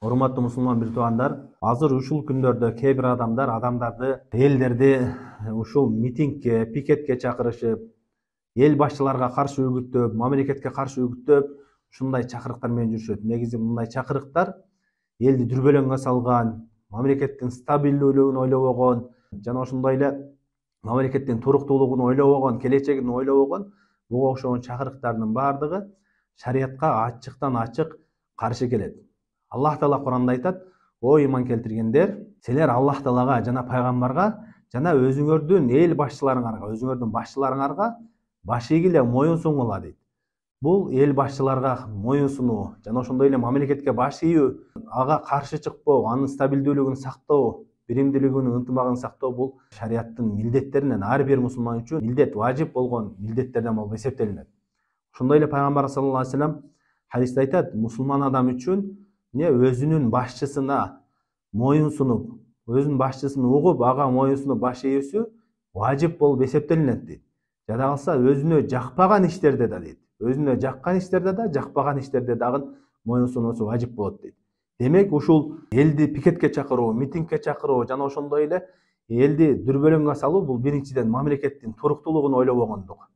Урматтуу мусулман бир туугандар, азыр ушул күндөрдө кээ бир адамдарды, элдерди ушул митингге, пикетке чакырышып, эл башчыларга каршы үгүттөп, мамлекетке каршы үгүттөп, ушундай чакырыктар менен жүрүшөт. Негизи мындай чакырыктар элди дүрбөлөңгө салган, мамлекеттин стабилдүүлүгүн ойлобогон жана ошондой эле мамлекеттин туруктуулугун ойлобогон, келечегин ойлобогон буга окшогон чакырыктардын баардыгы шариятка ачыктан ачык каршы келет. Аллах Таала Куранда айтат: "О иман келтиргендер, силер Аллах Таалага жана пайгамбарга жана өзүңөрдүн эл башчыларыңарга, өзүңөрдүн башчыларыңарга баш ийгиле, моюн суңгула" дейт. Бул эл башчыларга моюн сунуу жана ошондой эле мамлекетке баш ийүү, ага каршы чыкпоо, анын стабилдүүлүгүн сактоо, биримдүүлүгүнүн ынтымагын сактоо бул шариаттын милдеттеринен, ар бир мусулман үчүн милдет, важип болгон милдеттерден болуп эсептелинет. Ошондой эле пайгамбар саллаллаху алейхи вассалам хадисте айтат: "Мусулман адам үчүн өзүнүн башчысына моюн сунуп, өзүнүн башчысын угуп, ага моюн сунуп баш ийүүсү важип болуп эсептелинет" дейт. Жада калса өзүнө жакпаган иштерде да дейт. Өзүнө жаккан иштерде да, жакпаган иштерде дагы моюн сунуусу важип болот дейт. Демек ушул элди пикетке чакыруу, митингке чакыруу жана ошондой эле элди дүрбөлөңгө салуу бул биринчиден мамлекеттин туруктуулугун ойлобогондук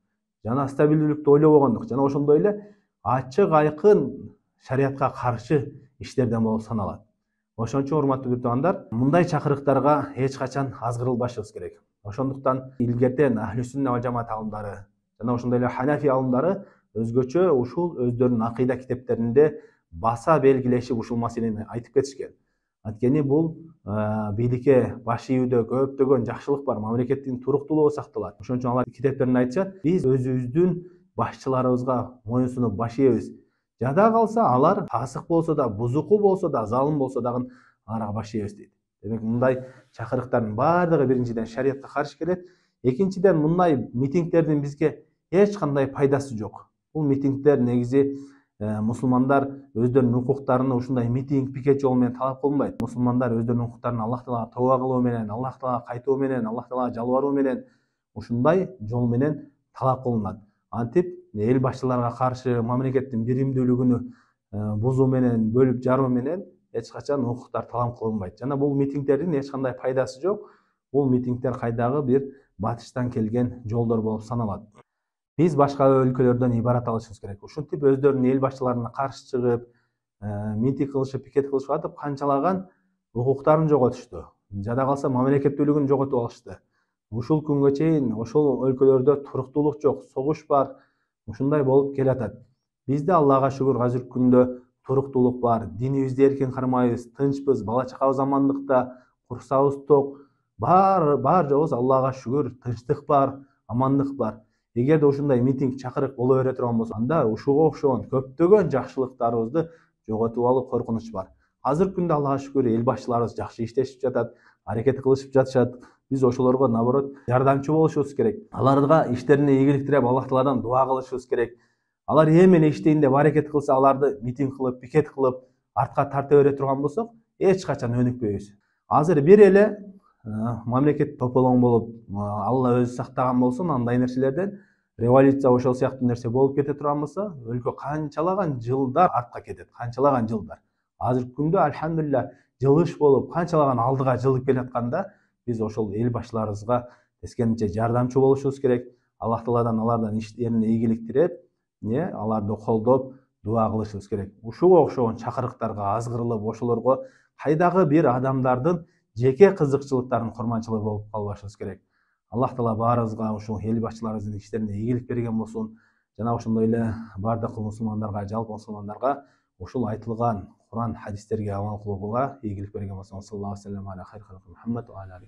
жана стабилдүүлүктү ойлобогондук жана ошондой эле ачык айкын шариятка каршы иштерден болуп саналат. Ошон үчүн урматтуу бир туугандар, мындай чакырыктарга эч качан азгырылбашыбыз керек. Ошондуктан илгертен ахли сүнна ва жамаат алымдары жана ошондой эле ханафи алымдары өзгөчө ушул өздөрүнүн акыйда китептеринде баса белгилешип ушул маселени айтып кетишкен. Анткени бул бийликке баш ийүүдө көптөгөн жакшылык бар, мамлекеттин туруктуулугу сакталат. Ошон үчүн алар китептеринде айтышат: "Биз өзүбүздүн башчыларыбызга моюн сунуп баш ийебиз. Жада калса алар фасык болсо да, бузуку болсо да, залым болсо дагы аларга баш ийебиз" дейт. Демек мындай чакырыктардын баардыгы биринчиден шариятка каршы келет. Экинчиден мындай митингдердин бизге эч кандай пайдасы жок. Бул митингдер негизи мусулмандар өздөрүнүн укуктарын ушундай митинг, пикет жолу менен талап кылынбайт. Мусулмандар өздөрүнүн укуктарын Аллах Таалага тооба кылуу менен, Аллах Таалага кайтуу менен, Аллах Таалага жалбаруу менен ушундай жол менен талап кылынат. Антип эл башчыларга каршы мамлекеттин биримдүүлүгүнү бузуу менен, бөлүп жаруу менен эч качан укуктар талап кылынбайт. Жана бул митингдердин эч кандай пайдасы жок. Бул митингдер кайдагы бир батыштан келген жолдор болуп саналат. Биз башка өлкөлөрдөн ибарат алышыбыз керек. Ушинтип өздөрүнүн эл башчыларына каршы чыгып, митинг кылышып, пикет кылышып атып, канчалаган укуктарын жоготушту. Жада калса мамлекеттүүлүгүн жоготуп алышты. Ушул күнгө чейин ошол өлкөлөрдө туруктуулук жок, согуш бар. Ушундай болуп келатат. Бизде Аллага шүгүр азыркы күндө туруктуулук бар. Динибизди эркин кармайбыз, тынчпыз, бала чакабыз амандыкта, курсагыбыз ток. Бар жобуз Аллага шүгүр, тынчтык бар, амандык бар. Эгерде ушундай митинг, чакырык боло бере турган болсо, анда ушуга окшогон көптөгөн жакшылыктарыбызды жоготуп алуу коркунуч бар. Азыркы күндө Аллага шүгүр эл башчыларыбыз жакшы иштешип жатат, аракет кылышып жатышат. Биз ошолорго наоборот жардамчы болушубуз керек. Аларга иштерине ийгилик тилеп, Аллах Тааладан дуа кылышыбыз керек. Алар эми эле иштейин деп аракет кылса, аларды митинг кылып, пикет кылып, артка тарта бере турган болсок, эч качан өнүкпөйбүз. Азыр бир эле мамлекет тополоң болуп, Алла өзү сактаган болсун андай нерселерден, революция ошол сыяктуу нерсе болуп кете турган болсо, өлкө канчалаган жылдар артка кетет, канчалаган жылдар. Азыркы күндө альхамдулилля жылыш болуп, канчалаган алдыга жылып келатканда, биз ошол эл башчыларыбызга тескерисинче жардамчы болушубуз керек. Аллах Тааладан алардын иштерине ийгилик тилеп, аларды колдоп, дуа кылышыбыз керек. Ушуга окшогон чакырыктарга азгырылып, ошолорго кайдагы бир адамдардын жеке кызыкчылыктарын курманчылыгы болуп калбашыбыз керек. Аллах Таала баарыбызга ушул эл башчыларыбыздын иштерине ийгилик берген болсун. Жана ошондой эле бардык мусулмандарга, жалпы мусулмандарга ушул айтылган Куран, хадистерге амал кылууга ийгилик берген болсун. Саллаллаху алейхи ва саллям аля хайр халқи Мухаммад ва аля алейхи.